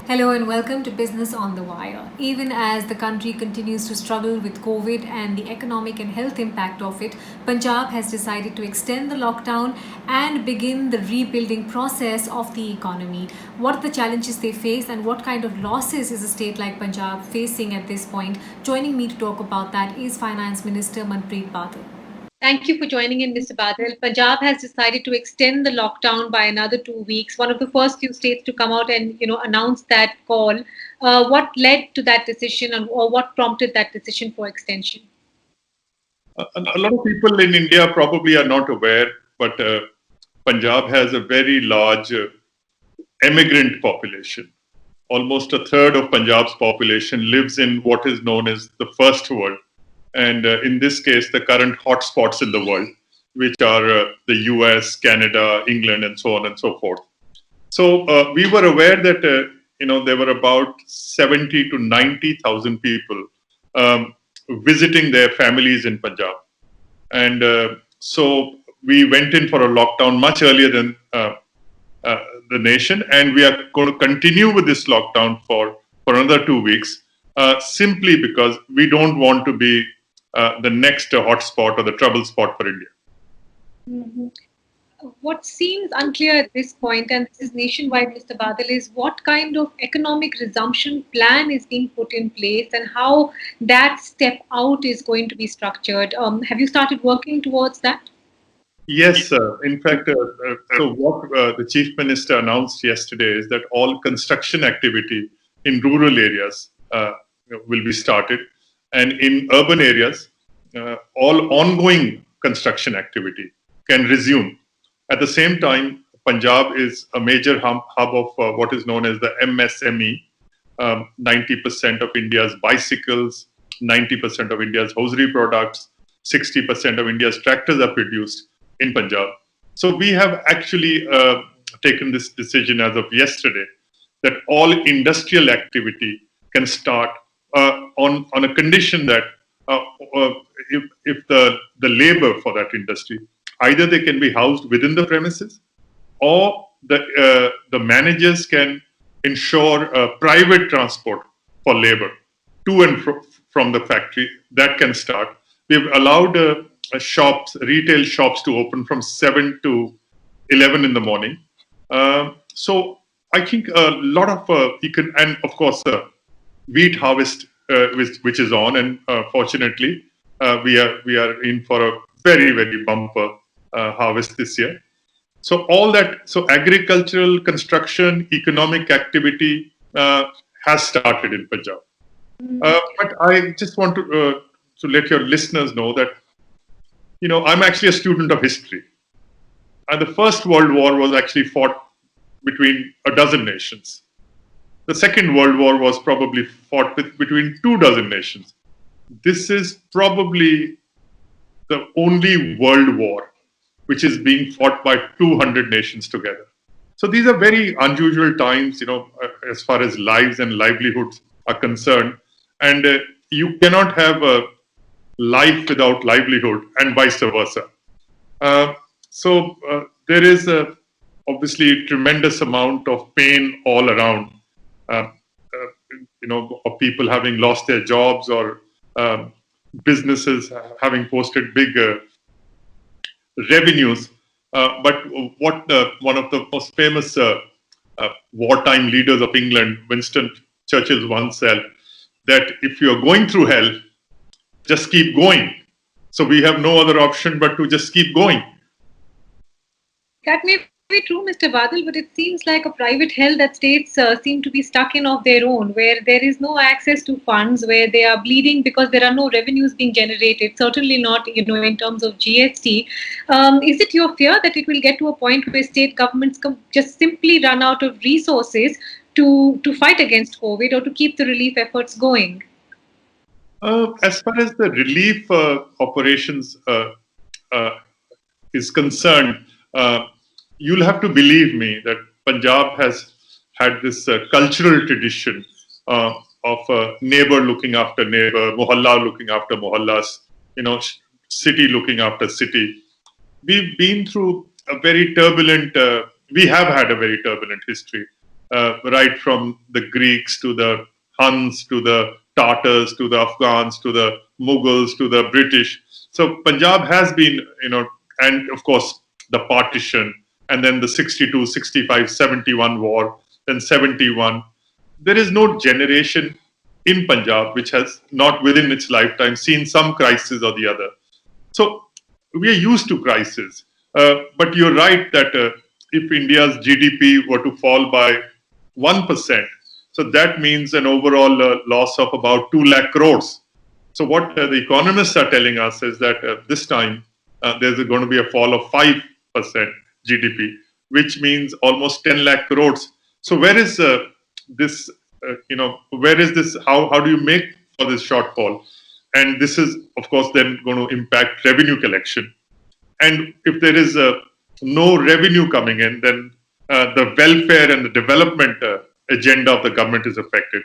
Hello and welcome to Business on the Wire. Even as the country continues to struggle with COVID and the economic and health impact of it, Punjab has decided to extend the lockdown and begin the rebuilding process of the economy. What are the challenges they face and what kind of losses is a state like Punjab facing at this point? Joining me to talk about that is Finance Minister Manpreet Badal. Thank you for joining in, Mr. Badal. Punjab has decided to extend the lockdown by another 2 weeks. One of the first few states to come out and announce that call. What led to that decision, or what prompted that decision for extension? A lot of people in India probably are not aware, but Punjab has a very large emigrant population. Almost a third of Punjab's population lives in what is known as the first world. And in this case, the current hotspots in the world, which are the US, Canada, England, and so on and so forth. So we were aware that there were about 70 to 90,000 people visiting their families in Punjab, and so we went in for a lockdown much earlier than the nation, and we are going to continue with this lockdown for another 2 weeks, simply because we don't want to be the next hotspot or the trouble spot for India. Mm-hmm. What seems unclear at this point, and this is nationwide, Mr. Badal, is what kind of economic resumption plan is being put in place and how that step out is going to be structured. Have you started working towards that? Yes, in fact, so what the Chief Minister announced yesterday is that all construction activity in rural areas will be started, and in urban areas, all ongoing construction activity can resume. At the same time, Punjab is a major hub of what is known as the MSME. 90% of India's bicycles, 90% of India's hosiery products, 60% of India's tractors are produced in Punjab. So we have actually taken this decision as of yesterday that all industrial activity can start on a condition that if the labor for that industry, either they can be housed within the premises, or the managers can ensure private transport for labor to and from the factory. That can start. We've allowed retail shops to open from 7 to 11 in the morning. So I think a lot of and of course wheat harvest, which is on, and fortunately we are in for a very, very bumper harvest this year. So all that, so agricultural, construction, economic activity has started in Punjab. But I just want to let your listeners know that, I'm actually a student of history. And the First World War was actually fought between a dozen nations. The Second World War was probably fought between 24 nations. This is probably the only world war which is being fought by 200 nations together. So these are very unusual times, as far as lives and livelihoods are concerned. And you cannot have a life without livelihood, and vice versa. So there is obviously a tremendous amount of pain all around, of people having lost their jobs, or businesses having posted big revenues. But what one of the most famous wartime leaders of England, Winston Churchill, once said, that if you're going through hell, just keep going. So we have no other option but to just keep going. That may be true, Mr. Badal, but it seems like a private hell that states seem to be stuck in of their own, where there is no access to funds, where they are bleeding because there are no revenues being generated, certainly not, in terms of GST. Is it your fear that it will get to a point where state governments just simply run out of resources to fight against COVID or to keep the relief efforts going? As far as the relief operations is concerned, you'll have to believe me that Punjab has had this cultural tradition of neighbor looking after neighbor, mohalla looking after mohallas, city looking after city. we've been through a very turbulent, we have had a very turbulent history, right from the Greeks to the Huns to the Tartars to the Afghans to the Mughals to the British. So Punjab has been, and of course the partition, and then the 62, 65, 71 war, then 71. There is no generation in Punjab which has not within its lifetime seen some crisis or the other. So we are used to crisis. But you're right that if India's GDP were to fall by 1%, so that means an overall loss of about 2 lakh crores. So what the economists are telling us is that this time there's going to be a fall of 5% GDP, which means almost 10 lakh crores. So where is this, where is this, how do you make for this shortfall? And this is, of course, then going to impact revenue collection. And if there is no revenue coming in, then the welfare and the development agenda of the government is affected.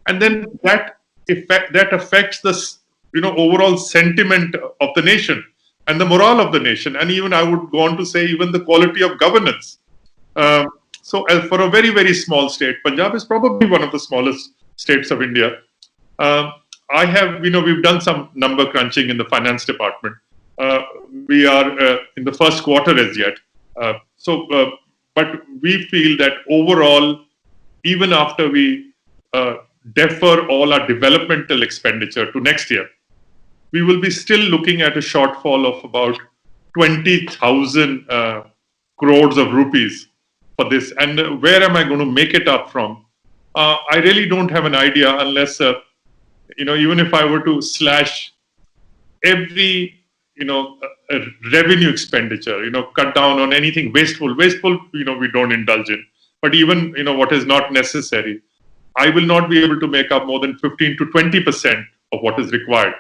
And then that affects the overall sentiment of the nation and the morale of the nation. And even I would go on to say even the quality of governance. So for a very, very small state, Punjab is probably one of the smallest states of India. We've done some number crunching in the finance department. We are in the first quarter as yet. But we feel that overall, even after we defer all our developmental expenditure to next year, we will be still looking at a shortfall of about 20,000 crores of rupees for this. And where am I going to make it up from? I really don't have an idea unless, even if I were to slash every, revenue expenditure, cut down on anything wasteful, we don't indulge in. But even, what is not necessary, I will not be able to make up more than 15 to 20% of what is required.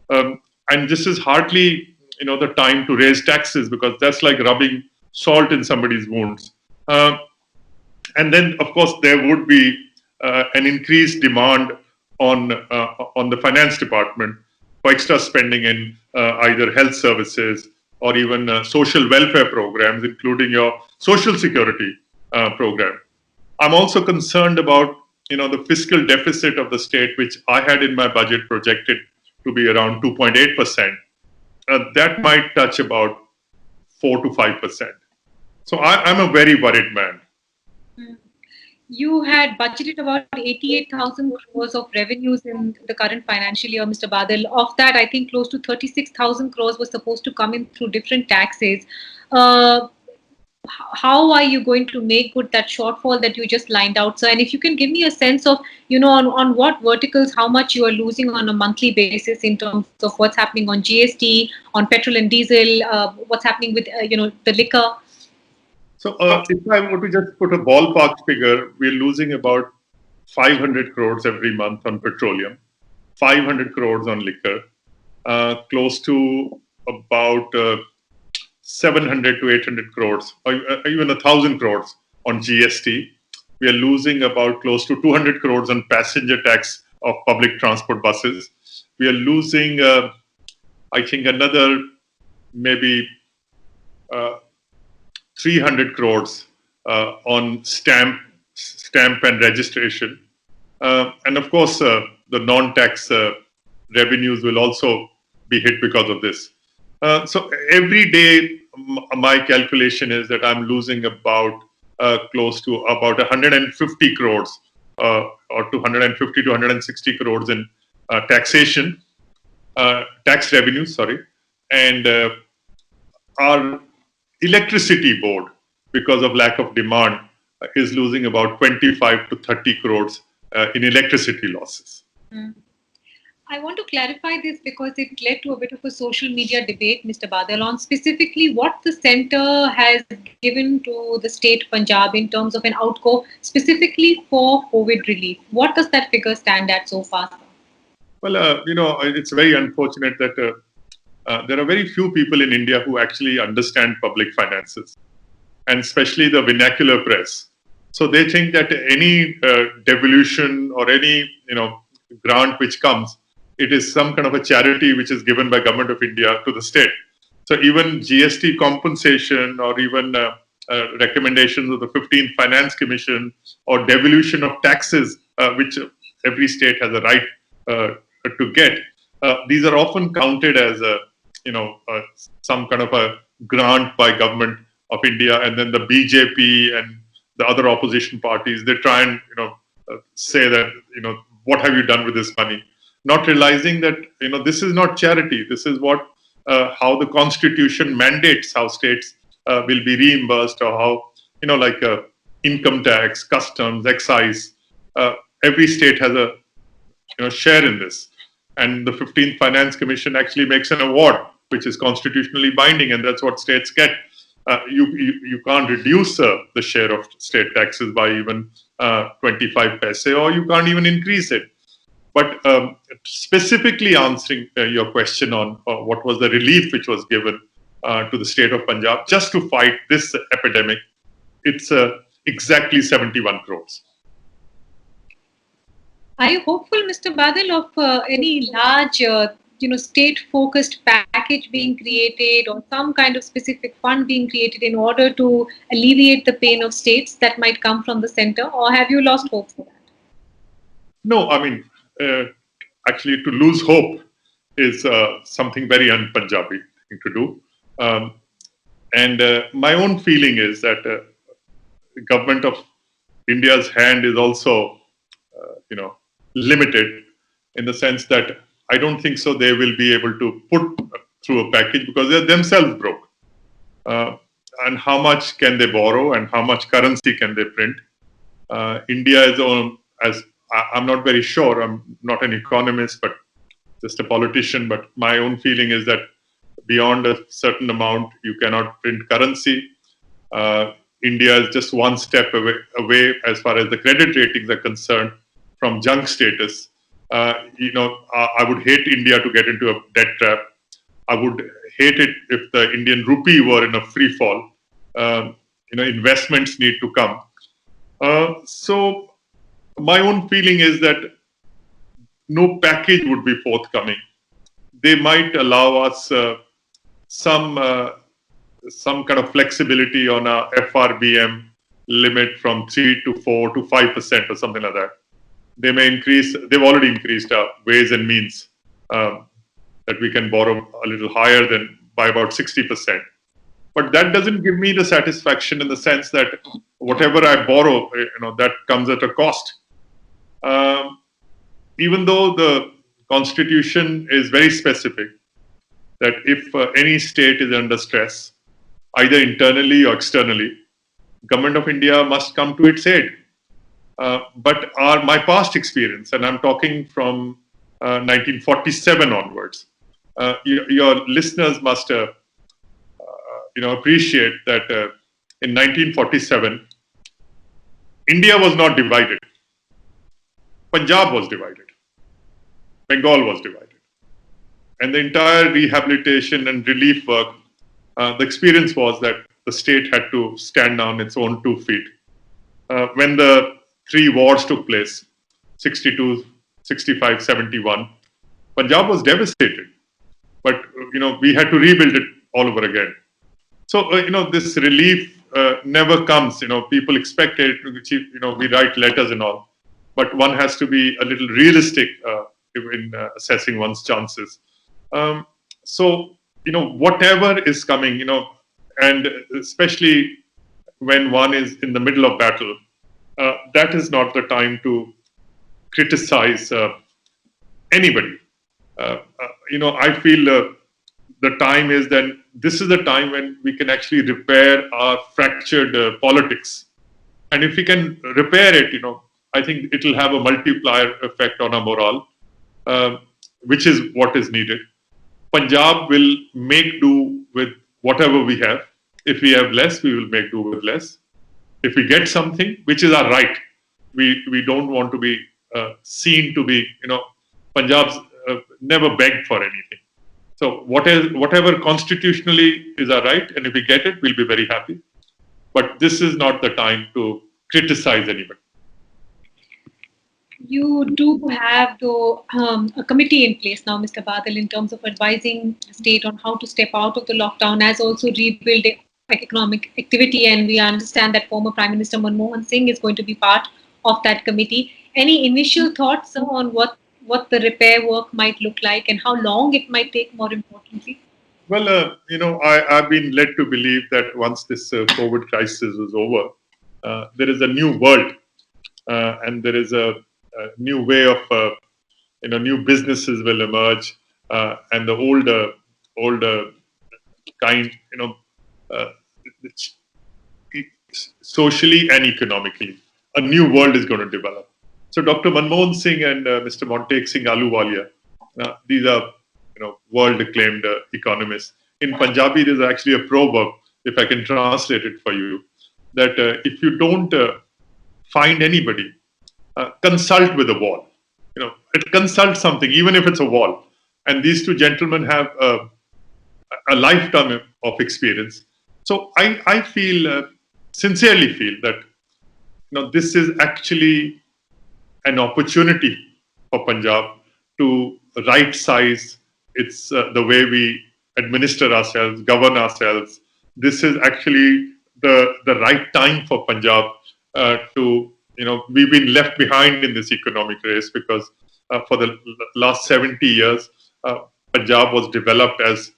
And this is hardly, the time to raise taxes because that's like rubbing salt in somebody's wounds. And then, of course, there would be an increased demand on the finance department for extra spending in either health services or even social welfare programs, including your social security program. I'm also concerned about the fiscal deficit of the state, which I had in my budget projected to be around 2.8%. That might touch about 4 to 5%. So I'm a very worried man. You had budgeted about 88,000 crores of revenues in the current financial year, Mr. Badal. Of that, I think close to 36,000 crores was supposed to come in through different taxes. How are you going to make good that shortfall that you just lined out, sir? And if you can give me a sense of, on what verticals, how much you are losing on a monthly basis in terms of what's happening on GST, on petrol and diesel, what's happening with, the liquor. So if I were to just put a ballpark figure, we're losing about 500 crores every month on petroleum, 500 crores on liquor, close to about 700 to 800 crores, or even 1,000 crores on GST. We are losing about close to 200 crores on passenger tax of public transport buses. We are losing, I think, another maybe 300 crores on stamp and registration. And of course, the non-tax revenues will also be hit because of this. So every day, my calculation is that I'm losing about close to about 150 crores or 250 to 160 crores in taxation, tax revenue, sorry. And our electricity board, because of lack of demand, is losing about 25 to 30 crores in electricity losses. I want to clarify this because it led to a bit of a social media debate, Mr. Badal, on specifically what the centre has given to the state Punjab in terms of an outgo specifically for COVID relief. What does that figure stand at so far? Well, it's very unfortunate that there are very few people in India who actually understand public finances, and especially the vernacular press. So they think that any devolution or any grant which comes, it is some kind of a charity which is given by Government of India to the state. So even GST compensation or even recommendations of the 15th Finance Commission or devolution of taxes, which every state has a right to get, these are often counted as some kind of a grant by government of India, and then the BJP and the other opposition parties, they try and say that what have you done with this money, not realizing that this is not charity. This is what how the Constitution mandates how states will be reimbursed, or how like income tax, customs, excise. Every state has a share in this, and the 15th Finance Commission actually makes an award which is constitutionally binding, and that's what states get. You can't reduce the share of state taxes by even 25 paise, or you can't even increase it. But specifically answering your question on what was the relief which was given to the state of Punjab just to fight this epidemic, it's exactly 71 crores. Are you hopeful, Mr. Badal, of any large, state-focused package being created, or some kind of specific fund being created in order to alleviate the pain of states that might come from the center, or have you lost hope for that? No, I mean, actually, to lose hope is something very un-Punjabi thing to do. And my own feeling is that the government of India's hand is also, limited, in the sense that I don't think so they will be able to put through a package because they're themselves broke. And how much can they borrow and how much currency can they print? India is I'm not very sure. I'm not an economist, but just a politician. But my own feeling is that beyond a certain amount, you cannot print currency. India is just one step away as far as the credit ratings are concerned from junk status. I would hate India to get into a debt trap. I would hate it if the Indian rupee were in a free fall. Investments need to come. So my own feeling is that no package would be forthcoming. They might allow us some kind of flexibility on our FRBM limit from 3 to 4 to 5% or something like that. They may increase. They've already increased our ways and means that we can borrow a little higher than by about 60%. But that doesn't give me the satisfaction in the sense that whatever I borrow, that comes at a cost. Even though the Constitution is very specific that if any state is under stress, either internally or externally, Government of India must come to its aid. But my past experience, and I'm talking from 1947 onwards, your listeners must appreciate that in 1947, India was not divided. Punjab was divided. Bengal was divided. And the entire rehabilitation and relief work, the experience was that the state had to stand on its own 2 feet. When the 3 wars took place, 62, 65, 71, Punjab was devastated. But, we had to rebuild it all over again. So, this relief never comes. People expect it. We write letters and all. But one has to be a little realistic in assessing one's chances. So, whatever is coming, and especially when one is in the middle of battle, that is not the time to criticize anybody. I feel the time is then, this is the time when we can actually repair our fractured politics. And if we can repair it, I think it will have a multiplier effect on our morale, which is what is needed. Punjab will make do with whatever we have. If we have less, we will make do with less. If we get something, which is our right, we don't want to be seen to be, Punjab's never begged for anything. So whatever constitutionally is our right, and if we get it, we'll be very happy. But this is not the time to criticize anybody. You do have a committee in place now, Mr. Badal, in terms of advising the state on how to step out of the lockdown, as also rebuild economic activity. And we understand that former Prime Minister Manmohan Singh is going to be part of that committee. Any initial thoughts, sir, on what the repair work might look like and how long it might take, more importantly? Well, I've been led to believe that once this COVID crisis is over, there is a new world, and there is a new way of, new businesses will emerge, and the older kind, uh, socially and economically, a new world is going to develop. So Dr. Manmohan Singh and Mr. Montek Singh Ahluwalia, these are world acclaimed economists. In Punjabi, there's actually a proverb, if I can translate it for you, that if you don't find anybody, consult with a wall. Consult something, even if it's a wall. And these two gentlemen have a lifetime of experience. So I feel, sincerely feel that this is actually an opportunity for Punjab to right size its the way we administer ourselves, govern ourselves. This is actually the right time for Punjab to we've been left behind in this economic race because for the last 70 years Punjab was developed as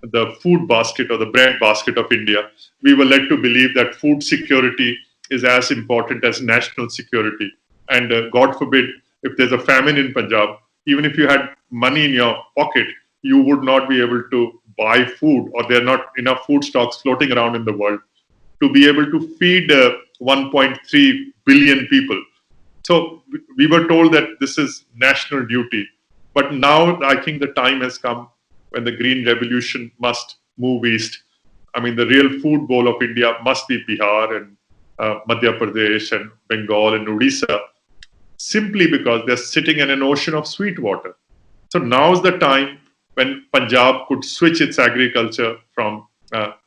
the food basket or the bread basket of India. We were led to believe that food security is as important as national security. And God forbid, if there's a famine in Punjab, even if you had money in your pocket, you would not be able to buy food, or there are not enough food stocks floating around in the world to be able to feed 1.3 billion people. So we were told that this is national duty. But now I think the time has come when the Green Revolution must move east. I mean, the real food bowl of India must be Bihar and Madhya Pradesh and Bengal and Odisha, simply because they're sitting in an ocean of sweet water. So now's the time when Punjab could switch its agriculture from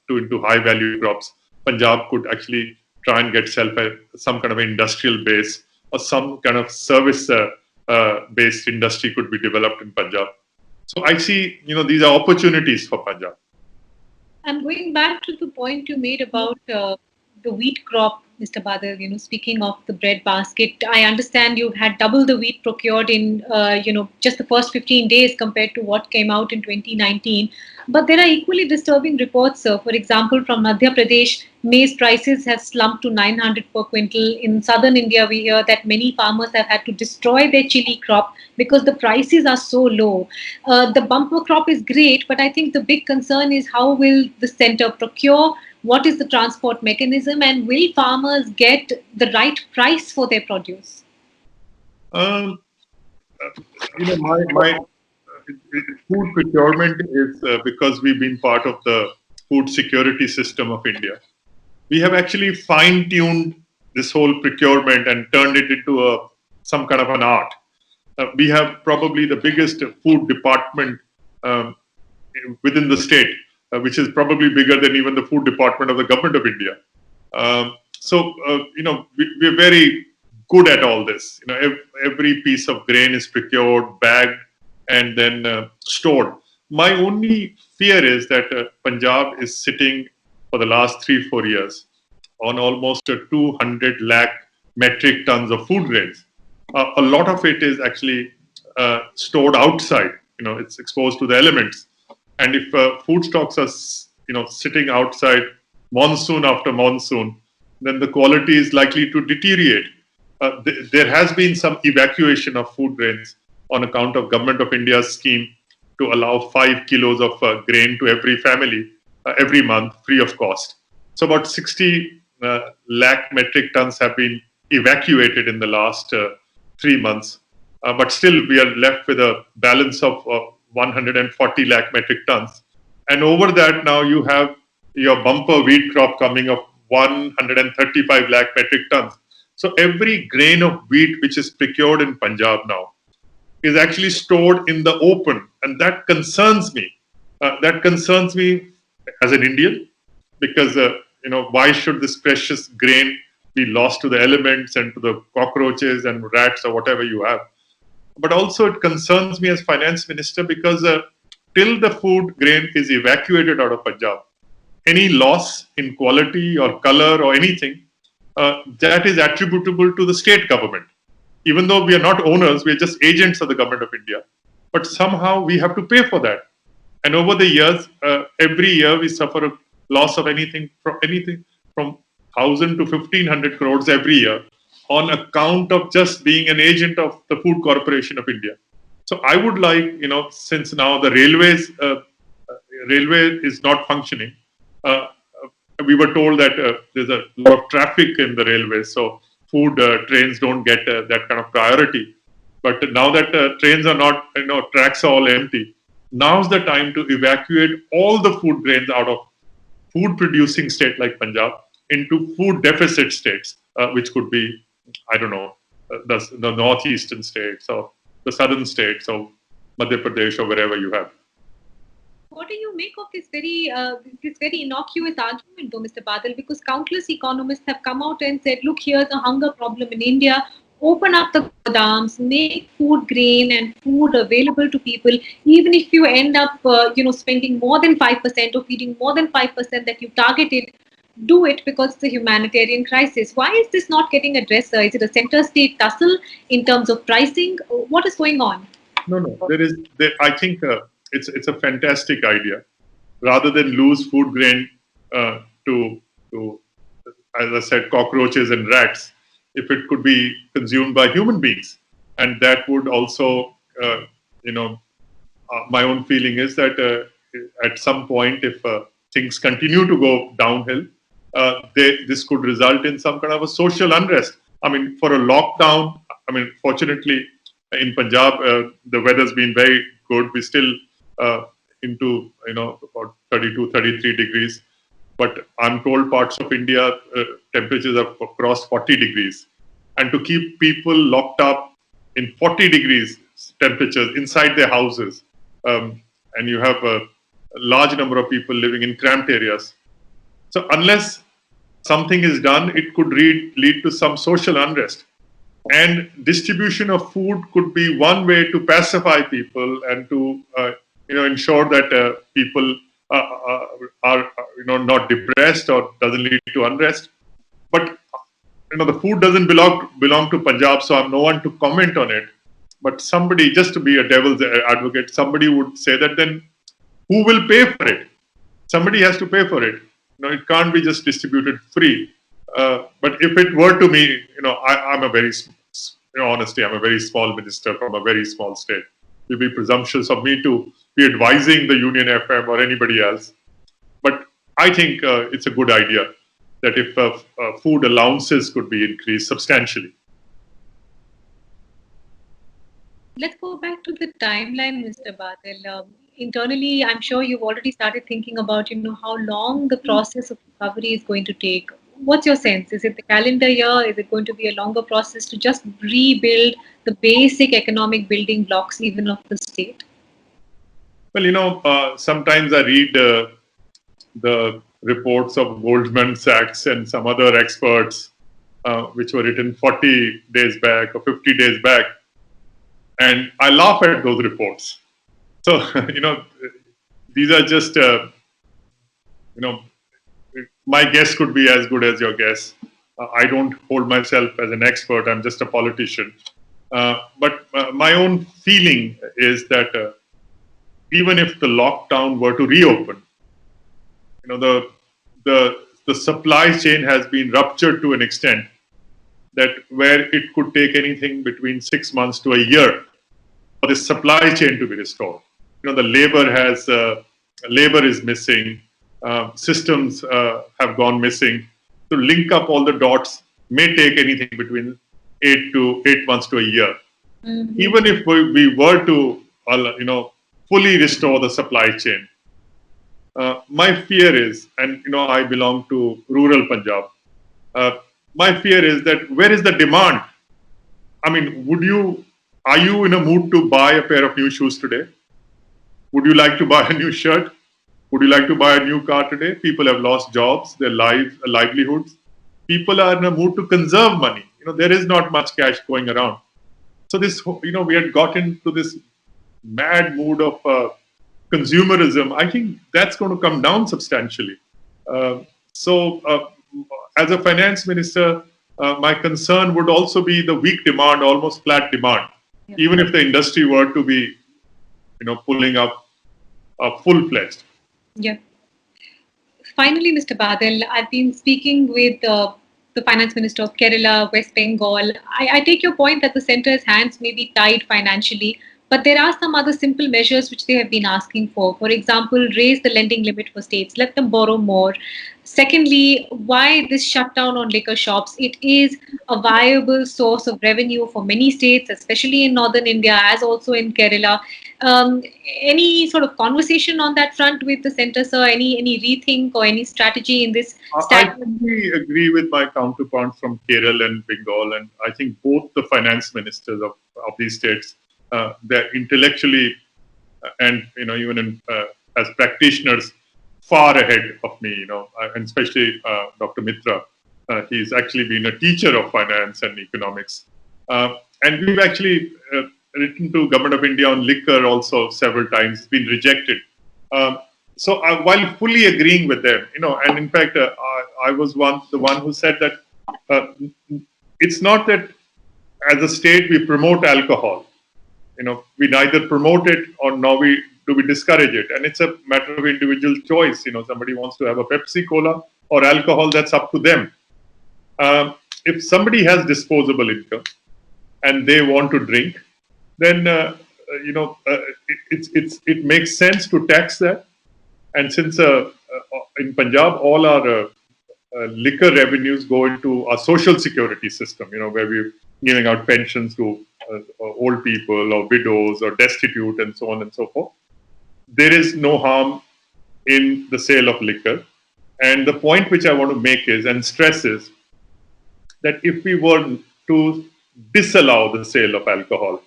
into high value crops. Punjab could actually try and get some kind of industrial base or some kind of service based industry could be developed in Punjab. So I see, these are opportunities for Punjab. I'm going back to the point you made about the wheat crop, Mr. Badal. Speaking of the bread basket, I understand you had double the wheat procured in, just the first 15 days compared to what came out in 2019. But there are equally disturbing reports, sir. For example, from Madhya Pradesh, maize prices have slumped to 900 per quintal. In southern India, we hear that many farmers have had to destroy their chili crop because the prices are so low. The bumper crop is great, but I think the big concern is how will the center procure? What is the transport mechanism, and will farmers get the right price for their produce? My food procurement is because we've been part of the food security system of India. We have actually fine-tuned this whole procurement and turned it into some kind of an art. We have probably the biggest food department within the state, which is probably bigger than even the food department of the government of India. We're very good at all this. Every piece of grain is procured, bagged, and then stored. My only fear is that Punjab is sitting for the last 3-4 years on almost 200 lakh metric tons of food grains. A lot of it is actually stored outside. It's exposed to the elements. And if food stocks are, sitting outside monsoon after monsoon, then the quality is likely to deteriorate. There has been some evacuation of food grains on account of Government of India's scheme to allow 5 kilos of grain to every family every month, free of cost. So about 60 lakh metric tons have been evacuated in the last 3 months. But still, we are left with a balance of 140 lakh metric tons. And over that, now you have your bumper wheat crop coming of 135 lakh metric tons. So every grain of wheat which is procured in Punjab now is actually stored in the open. And that concerns me. That concerns me as an Indian, because, why should this precious grain be lost to the elements and to the cockroaches and rats or whatever you have. But also it concerns me as finance minister because till the food grain is evacuated out of Punjab, any loss in quality or color or anything, that is attributable to the state government. Even though we are not owners, we are just agents of the government of India. But somehow we have to pay for that. And over the years, every year we suffer a loss of anything from 1,000 to 1,500 crores every year on account of just being an agent of the Food Corporation of India. So I would like, since now the railway is not functioning, we were told that there's a lot of traffic in the railway, so food trains don't get that kind of priority. But now that trains are not, tracks are all empty, now's the time to evacuate all the food grains out of food producing state like Punjab into food deficit states, which could be, I don't know, the northeastern states or the southern states or Madhya Pradesh or wherever you have. What do you make of this very innocuous argument, though, Mr. Badal? Because countless economists have come out and said, look, here's a hunger problem in India. Open up the godams, make food grain and food available to people. Even if you end up, spending more than 5% or feeding more than 5% that you targeted, do it because it's a humanitarian crisis. Why is this not getting addressed, sir? Is it a center-state tussle in terms of pricing? What is going on? No. I think it's a fantastic idea. Rather than lose food grain to, as I said, cockroaches and rats, if it could be consumed by human beings, and that would also, my own feeling is that at some point, if things continue to go downhill, this could result in some kind of a social unrest. I mean, for a lockdown, fortunately, in Punjab, the weather's been very good. We're still into, about 32, 33 degrees. But I'm told parts of India, temperatures have crossed 40 degrees. And to keep people locked up in 40 degrees temperatures inside their houses, and you have a large number of people living in cramped areas. So unless something is done, it could lead to some social unrest. And distribution of food could be one way to pacify people and to ensure that people are not depressed or doesn't lead to unrest. But the food doesn't belong to Punjab, so I'm no one to comment on it. But somebody, just to be a devil's advocate, somebody would say that then who will pay for it? Somebody has to pay for it. It can't be just distributed free. But if it were to me, I'm a very, honestly, I'm a very small minister from a very small state. It would be presumptuous of me to be advising the Union FM or anybody else. But I think it's a good idea that if food allowances could be increased substantially. Let's go back to the timeline, Mr. Badal. Internally, I'm sure you've already started thinking about, how long the process of recovery is going to take. What's your sense? Is it the calendar year? Is it going to be a longer process to just rebuild the basic economic building blocks even of the state? Well, sometimes I read the reports of Goldman Sachs and some other experts, which were written 40 days back or 50 days back. And I laugh at those reports. So, these are just, my guess could be as good as your guess. I don't hold myself as an expert. I'm just a politician. But my own feeling is that even if the lockdown were to reopen, the supply chain has been ruptured to an extent that where it could take anything between 6 months to a year for the supply chain to be restored. The labor is missing, systems have gone missing. To link up all the dots may take anything between 8 months to a year. Mm-hmm. Even if we were to, fully restore the supply chain, my fear is, and I belong to rural Punjab. My fear is that where is the demand? Are you in a mood to buy a pair of new shoes today? Would you like to buy a new shirt? Would you like to buy a new car today? People have lost jobs, their livelihoods. people are in a mood to conserve money. There is not much cash going around. So this, we had got into this mad mood of consumerism. I think that's going to come down substantially. As a finance minister, my concern would also be the weak demand, almost flat demand, even if the industry were to be, pulling up full-fledged. Yeah. Finally, Mr. Badal, I've been speaking with the Finance Minister of Kerala, West Bengal. I take your point that the centre's hands may be tied financially, but there are some other simple measures which they have been asking for. For example, raise the lending limit for states, let them borrow more. Secondly, why this shutdown on liquor shops? It is a viable source of revenue for many states, especially in northern India, as also in Kerala. Any sort of conversation on that front with the centre, sir? Any rethink or any strategy in this? I fully agree with my counterparts from Kerala and Bengal, and I think both the finance ministers of these states, they're intellectually and even as practitioners far ahead of me. And especially Dr. Mitra. He's actually been a teacher of finance and economics, and we've actually written to Government of India on liquor also several times. It's been rejected. So while fully agreeing with them, and in fact, I was the one who said that it's not that as a state we promote alcohol. We neither promote it nor do we discourage it, and it's a matter of individual choice. Somebody wants to have a Pepsi Cola or alcohol, that's up to them. If somebody has disposable income and they want to drink, then it makes sense to tax that. And since in Punjab all our liquor revenues go into our social security system, where we're giving out pensions to old people or widows or destitute and so on and so forth, there is no harm in the sale of liquor. And the point which I want to make is, and stress is, that if we were to disallow the sale of alcohol,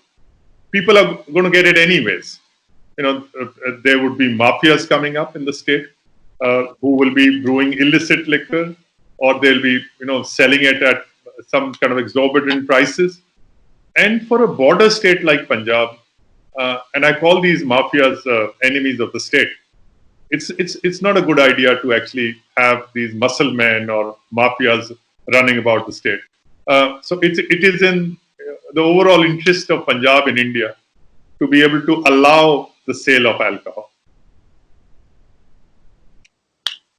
people are going to get it anyways. There would be mafias coming up in the state who will be brewing illicit liquor, or they'll be, selling it at some kind of exorbitant prices. And for a border state like Punjab, and I call these mafias enemies of the state, it's not a good idea to actually have these muscle men or mafias running about the state. So it is in the overall interest of Punjab in India to be able to allow the sale of alcohol.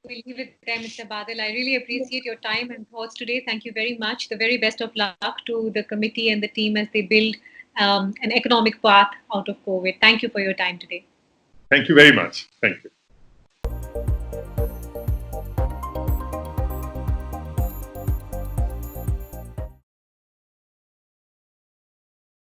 We'll leave it there, Mr. Badal. I really appreciate your time and thoughts today. Thank you very much. The very best of luck to the committee and the team as they build an economic path out of COVID. Thank you for your time today. Thank you very much. Thank you.